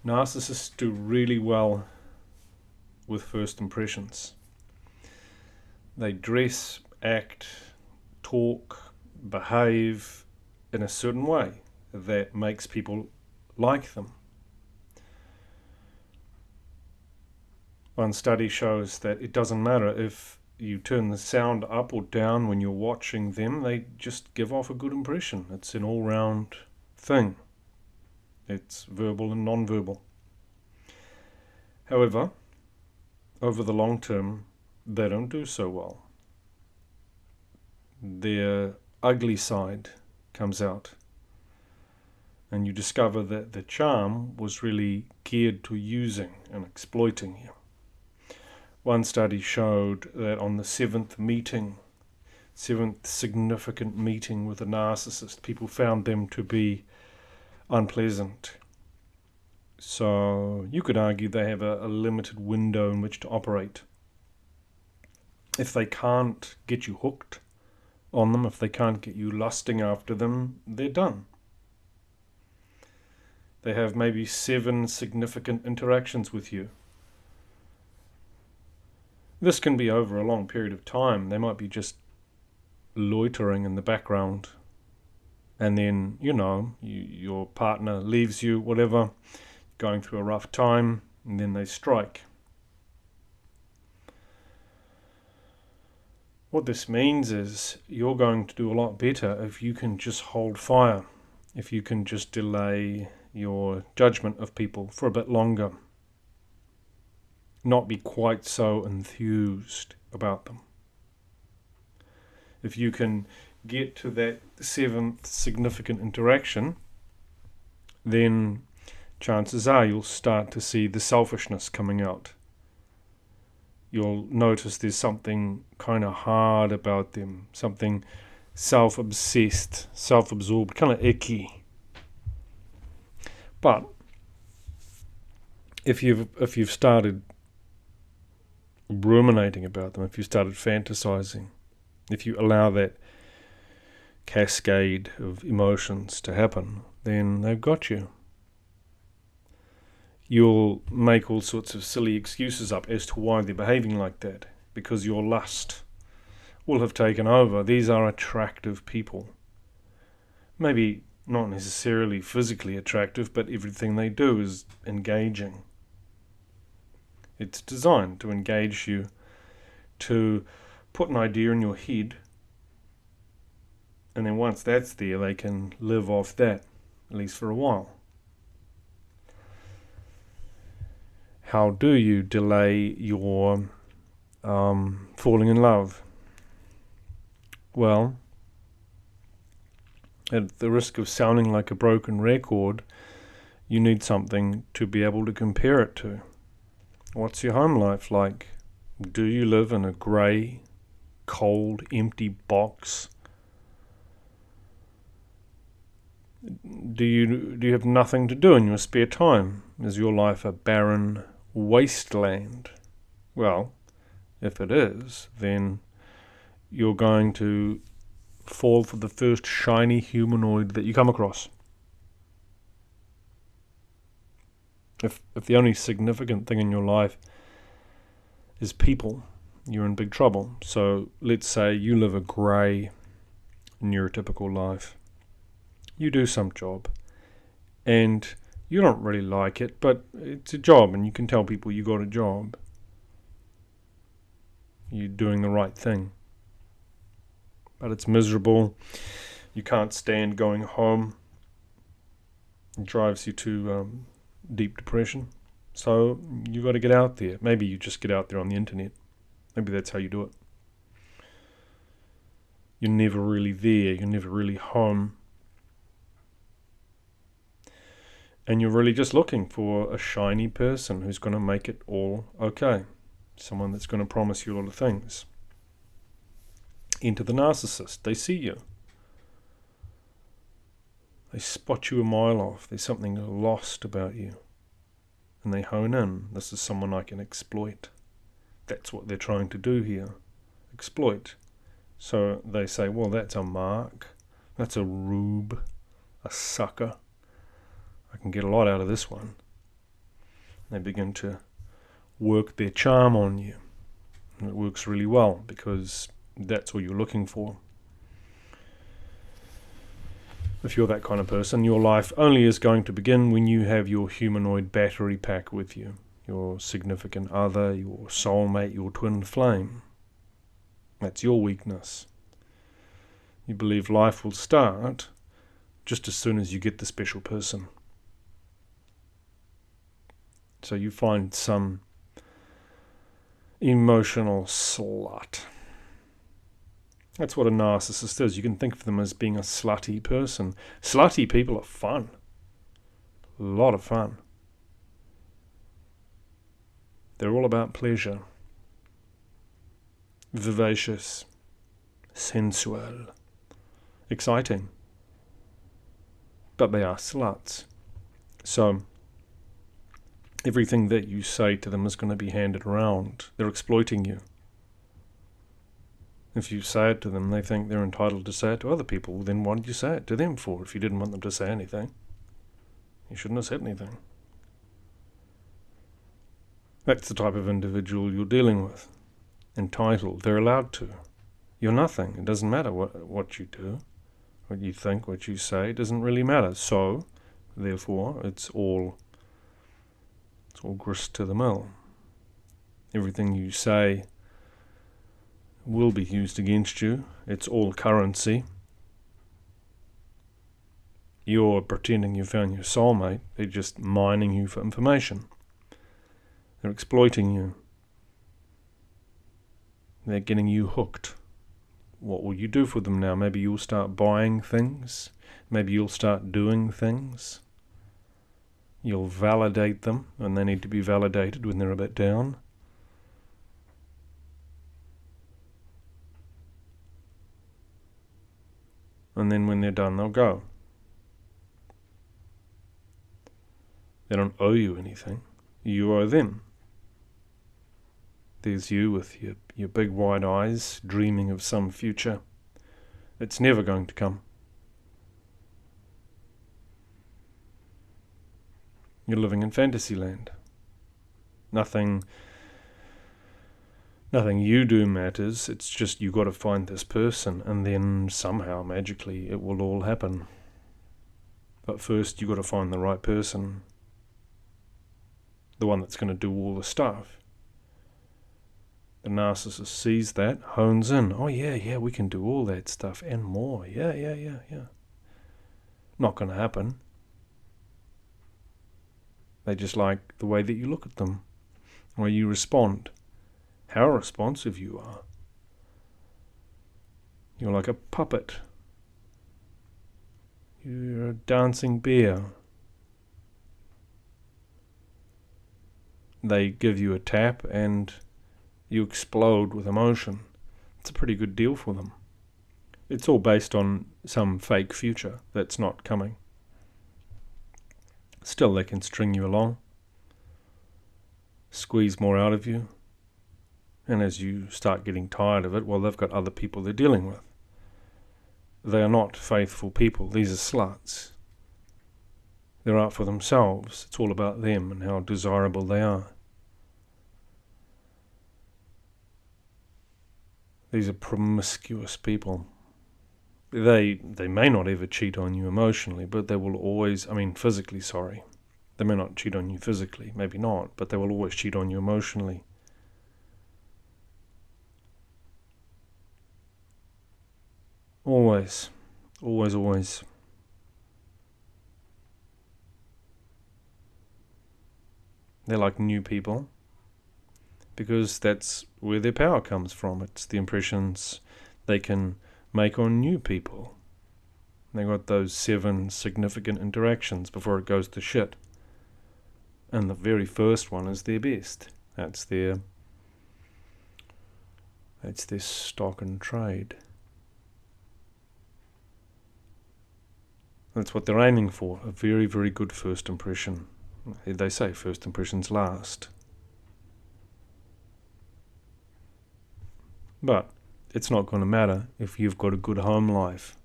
Narcissists do really well with first impressions. They dress, act, talk, behave in a certain way that makes people like them. One study shows that it doesn't matter if you turn the sound up or down when you're watching them, they just give off a good impression. It's an all-round thing. It's verbal and non-verbal. However, over the long term, they don't do so well. Their ugly side comes out, and you discover that the charm was really geared to using and exploiting you. One study showed that on the seventh significant meeting with a narcissist, people found them to be unpleasant. So you could argue they have a limited window in which to operate. If they can't get you hooked on them, if they can't get you lusting after them, they're done. They have maybe 7 significant interactions with you. This can be over a long period of time. They might be just loitering in the background, and then, your partner leaves you, whatever, going through a rough time, and then they strike. What this means is you're going to do a lot better if you can just hold fire, if you can just delay your judgment of people for a bit longer, not be quite so enthused about them. If you can get to that 7th significant interaction, then chances are you'll start to see the selfishness coming out. You'll notice there's something kind of hard about them, something self-obsessed, self-absorbed, kind of icky. But if you've started ruminating about them, if you started fantasizing, if you allow that cascade of emotions to happen, then they've got you. You'll make all sorts of silly excuses up as to why they're behaving like that, because your lust will have taken over. These are attractive people. Maybe not necessarily physically attractive, but everything they do is engaging. It's designed to engage you, to put an idea in your head, and then once that's there, they can live off that, at least for a while. How do you delay your falling in love? Well, at the risk of sounding like a broken record, you need something to be able to compare it to. What's your home life like? Do you live in a grey, cold, empty box? Do you have nothing to do in your spare time? Is your life a barren wasteland? Well, if it is, then you're going to fall for the first shiny humanoid that you come across. If the only significant thing in your life is people, you're in big trouble. So let's say you live a grey, neurotypical life. You do some job, and you don't really like it, but it's a job, and you can tell people you got a job. You're doing the right thing. But it's miserable. You can't stand going home. It drives you to deep depression. So you got to get out there. Maybe you just get out there on the internet. Maybe that's how you do it. You're never really there. You're never really home. And you're really just looking for a shiny person who's going to make it all okay. Someone that's going to promise you a lot of things. Enter the narcissist. They see you. They spot you a mile off. There's something lost about you. And they hone in. This is someone I can exploit. That's what they're trying to do here. Exploit. So they say, well, that's a mark. That's a rube. A sucker. I can get a lot out of this one. They begin to work their charm on you. And it works really well because that's what you're looking for. If you're that kind of person, your life only is going to begin when you have your humanoid battery pack with you. Your significant other, your soulmate, your twin flame. That's your weakness. You believe life will start just as soon as you get the special person. So you find some emotional slut. That's what a narcissist is. You can think of them as being a slutty person. Slutty people are fun. A lot of fun. They're all about pleasure. Vivacious. Sensual. Exciting. But they are sluts. So everything that you say to them is going to be handed around. They're exploiting you. If you say it to them, they think they're entitled to say it to other people. Then what did you say it to them for if you didn't want them to say anything? You shouldn't have said anything. That's the type of individual you're dealing with. Entitled. They're allowed to. You're nothing. It doesn't matter what you do, what you think, what you say. It doesn't really matter. So, therefore, it's all grist to the mill. Everything you say will be used against you. It's all currency. You're pretending you found your soulmate. They're just mining you for information. They're exploiting you. They're getting you hooked. What will you do for them now? Maybe you'll start buying things. Maybe you'll start doing things. You'll validate them, and they need to be validated when they're a bit down. And then when they're done, they'll go. They don't owe you anything. You owe them. There's you with your big wide eyes, dreaming of some future. It's never going to come. You're living in fantasy land. Nothing you do matters. It's just you got to find this person, and then somehow, magically, it will all happen. But first, you got to find the right person. The one that's going to do all the stuff. The narcissist sees that, hones in. Oh, yeah, we can do all that stuff and more. Yeah. Not going to happen. They just like the way that you look at them, the way you respond. How responsive you are. You're like a puppet. You're a dancing bear. They give you a tap and you explode with emotion. It's a pretty good deal for them. It's all based on some fake future that's not coming. Still, they can string you along, squeeze more out of you. And as you start getting tired of it, well, they've got other people they're dealing with. They are not faithful people. These are sluts. They're out for themselves. It's all about them and how desirable they are. These are promiscuous people. They may not ever cheat on you emotionally, but they will always, physically, sorry. They may not cheat on you physically, maybe not, but they will always cheat on you emotionally. Always. They're like new people, because that's where their power comes from. It's the impressions they can make on new people. They got those 7 significant interactions before it goes to shit. And the very first one is their best. That's their stock and trade. That's what they're aiming for, a very, very good first impression. They say first impressions last. But it's not going to matter if you've got a good home life,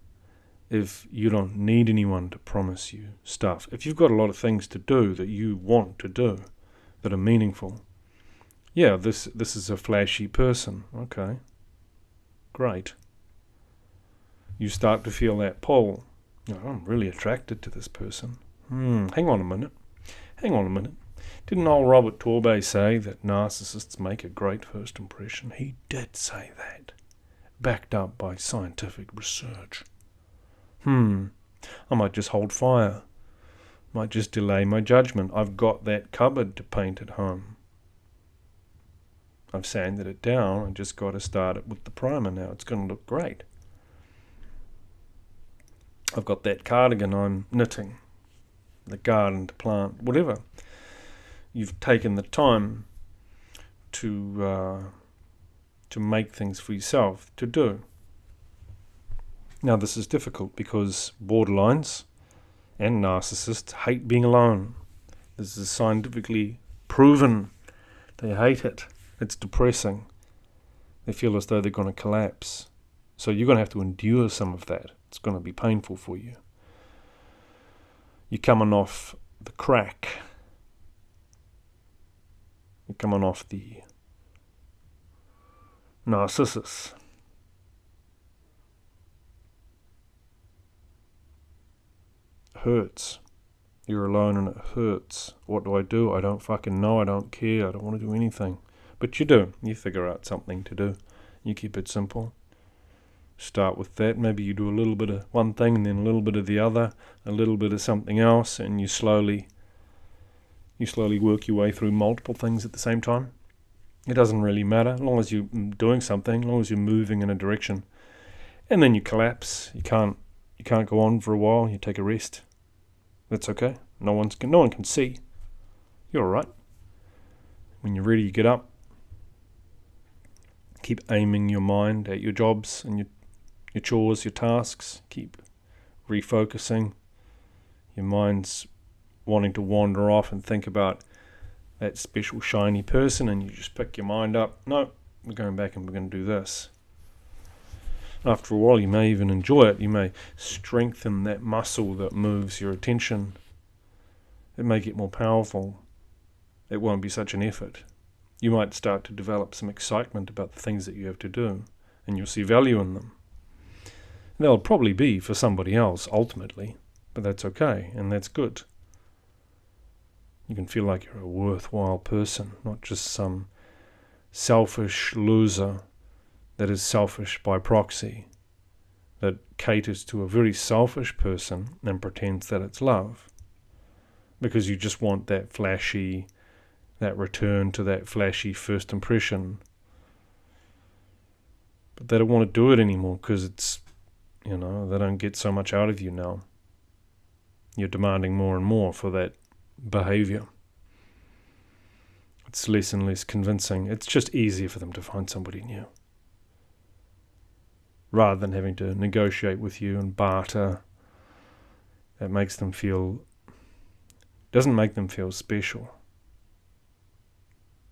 if you don't need anyone to promise you stuff, if you've got a lot of things to do that you want to do, that are meaningful. Yeah, this is a flashy person. Okay, great. You start to feel that pull. I'm really attracted to this person. Hang on a minute. Didn't old Robert Torbay say that narcissists make a great first impression? He did say that, backed up by scientific research. I might just hold fire. Might just delay my judgment. I've got that cupboard to paint at home. I've sanded it down. I just got to start it with the primer now. It's going to look great. I've got that cardigan I'm knitting, the garden to plant, whatever. You've taken the time to make things for yourself to do. Now this is difficult because borderlines and narcissists hate being alone. This is scientifically proven. They hate it. It's depressing. They feel as though they're going to collapse. So you're going to have to endure some of that. It's going to be painful for you. You're coming off the crack. You're coming off the narcissus. It hurts. You're alone and it hurts. What do? I don't fucking know. I don't care. I don't want to do anything. But you do. You figure out something to do. You keep it simple. Start with that. Maybe you do a little bit of one thing and then a little bit of the other, a little bit of something else, and you slowly work your way through multiple things at the same time. It doesn't really matter, as long as you're doing something, as long as you're moving in a direction. And then you collapse. You can't go on for a while. You take a rest. That's okay. No one can see. You're all right. When you're ready, you get up. Keep aiming your mind at your jobs and your chores, your tasks. Keep refocusing. Your mind's wanting to wander off and think about that special shiny person, and you just pick your mind up. No, we're going back and we're going to do this. After a while, you may even enjoy it. You may strengthen that muscle that moves your attention. It may get more powerful. It won't be such an effort. You might start to develop some excitement about the things that you have to do, and you'll see value in them. They'll probably be for somebody else, ultimately, but that's okay, and that's good. You can feel like you're a worthwhile person, not just some selfish loser that is selfish by proxy, that caters to a very selfish person and pretends that it's love, because you just want that return to that flashy first impression. But they don't want to do it anymore because it's, they don't get so much out of you now. You're demanding more and more for that behavior. It's less and less convincing. It's just easier for them to find somebody new, rather than having to negotiate with you and barter. That doesn't make them feel special.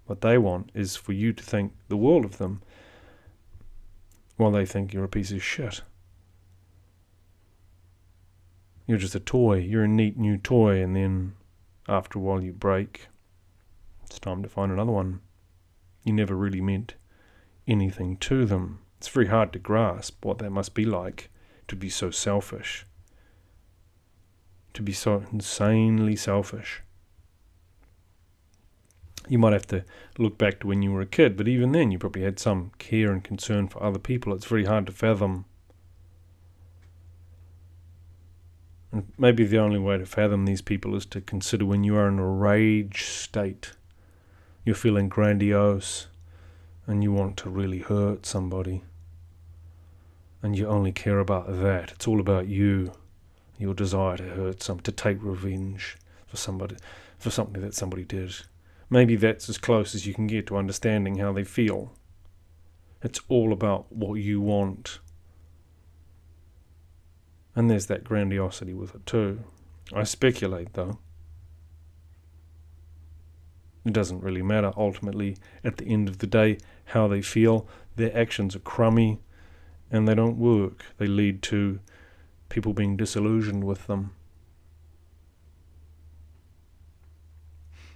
What they want is for you to think the world of them while they think you're a piece of shit. You're just a toy. You're a neat new toy, and then after a while you break. It's time to find another one. You never really meant anything to them. It's very hard to grasp what that must be like, to be so selfish. To be so insanely selfish. You might have to look back to when you were a kid, but even then you probably had some care and concern for other people. It's very hard to fathom. And maybe the only way to fathom these people is to consider when you are in a rage state. You're feeling grandiose and you want to really hurt somebody. And you only care about that. It's all about you. Your desire to to take revenge for something that somebody did. Maybe that's as close as you can get to understanding how they feel. It's all about what you want. And there's that grandiosity with it too. I speculate though. It doesn't really matter ultimately at the end of the day how they feel. Their actions are crummy and they don't work. They lead to people being disillusioned with them.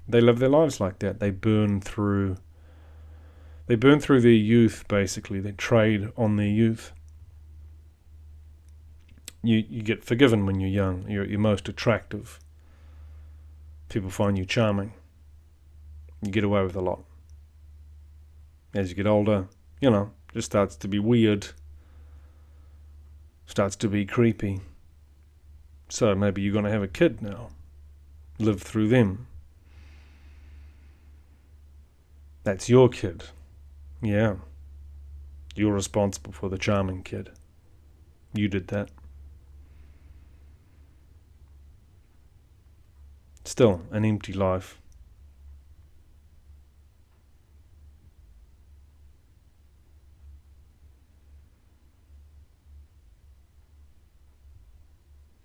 They live their lives like that. They burn through their youth, basically. They trade on their youth. You get forgiven when you're young. You're at your most attractive. People find you charming. You get away with a lot. As you get older, just starts to be weird. Starts to be creepy. So maybe you're going to have a kid now. Live through them. That's your kid. Yeah. You're responsible for the charming kid. You did that. Still, an empty life.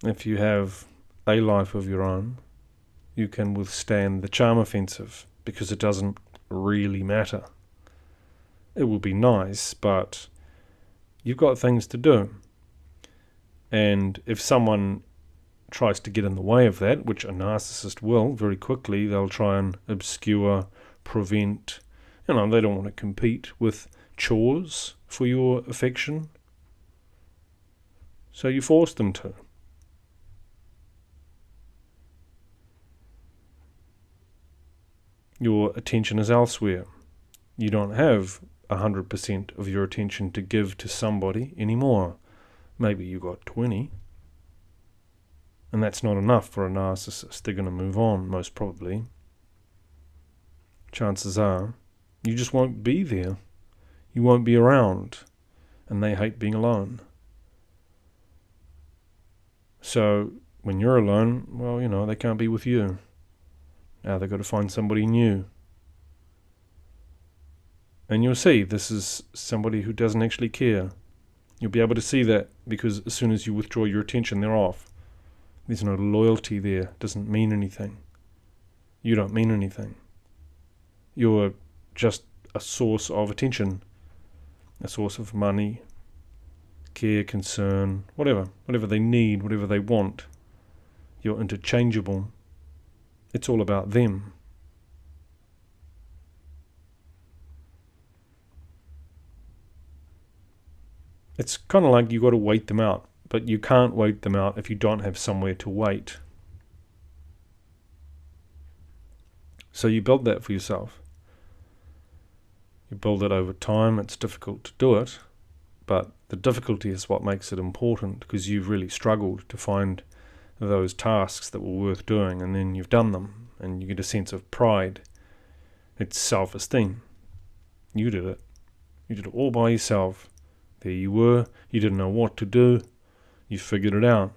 If you have a life of your own, you can withstand the charm offensive because it doesn't really matter. It will be nice, but you've got things to do. And if someone tries to get in the way of that, which a narcissist will very quickly, they'll try and obscure, prevent. They don't want to compete with chores for your affection. So you force them to. Your attention is elsewhere. You don't have 100% of your attention to give to somebody anymore. Maybe you got 20. And that's not enough for a narcissist. They're going to move on, most probably. Chances are, you just won't be there. You won't be around. And they hate being alone. So, when you're alone, well, they can't be with you. Now they've got to find somebody new. And you'll see, this is somebody who doesn't actually care. You'll be able to see that because as soon as you withdraw your attention, they're off. There's no loyalty there. It doesn't mean anything. You don't mean anything. You're just a source of attention, a source of money, care, concern, whatever they need, whatever they want. You're interchangeable. It's all about them. It's kind of like you got to wait them out, but you can't wait them out if you don't have somewhere to wait. So you build that for yourself. You build it over time. It's difficult to do it, but the difficulty is what makes it important because you've really struggled to find those tasks that were worth doing, and then you've done them, and you get a sense of pride. It's self-esteem. You did it. You did it all by yourself. There you were. You didn't know what to do. You figured it out.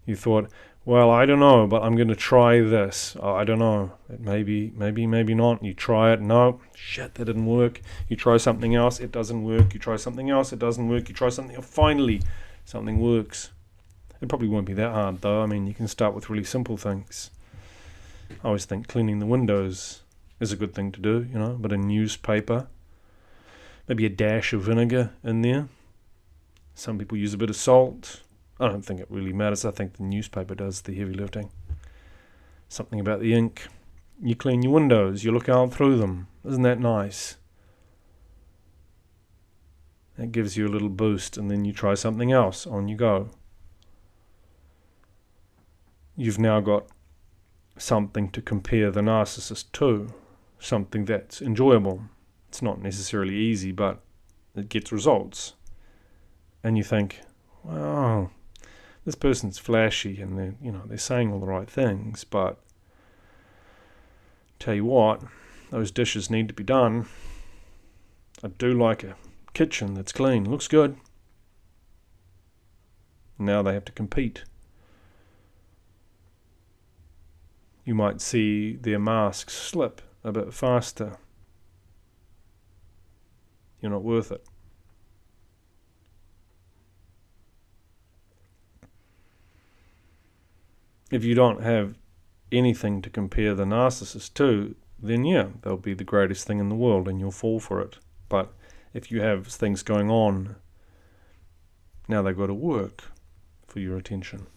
You thought, well, I don't know, but I'm going to try this. Oh, I don't know. Maybe not. You try it. No, shit, that didn't work. You try something else. It doesn't work. You try something else. It doesn't work. You try something else. Finally, something works. It probably won't be that hard, though. I mean, you can start with really simple things. I always think cleaning the windows is a good thing to do, a bit of newspaper. Maybe a dash of vinegar in there. Some people use a bit of salt. I don't think it really matters. I think the newspaper does the heavy lifting. Something about the ink. You clean your windows. You look out through them. Isn't that nice? That gives you a little boost, and then you try something else. On you go. You've now got something to compare the narcissist to. Something that's enjoyable. It's not necessarily easy, but it gets results. And you think, wow, this person's flashy and they're saying all the right things, but tell you what, those dishes need to be done. I do like a kitchen that's clean. Looks good. Now they have to compete. You might see their masks slip a bit faster. You're not worth it. If you don't have anything to compare the narcissist to, then they'll be the greatest thing in the world and you'll fall for it. But if you have things going on, now they've got to work for your attention.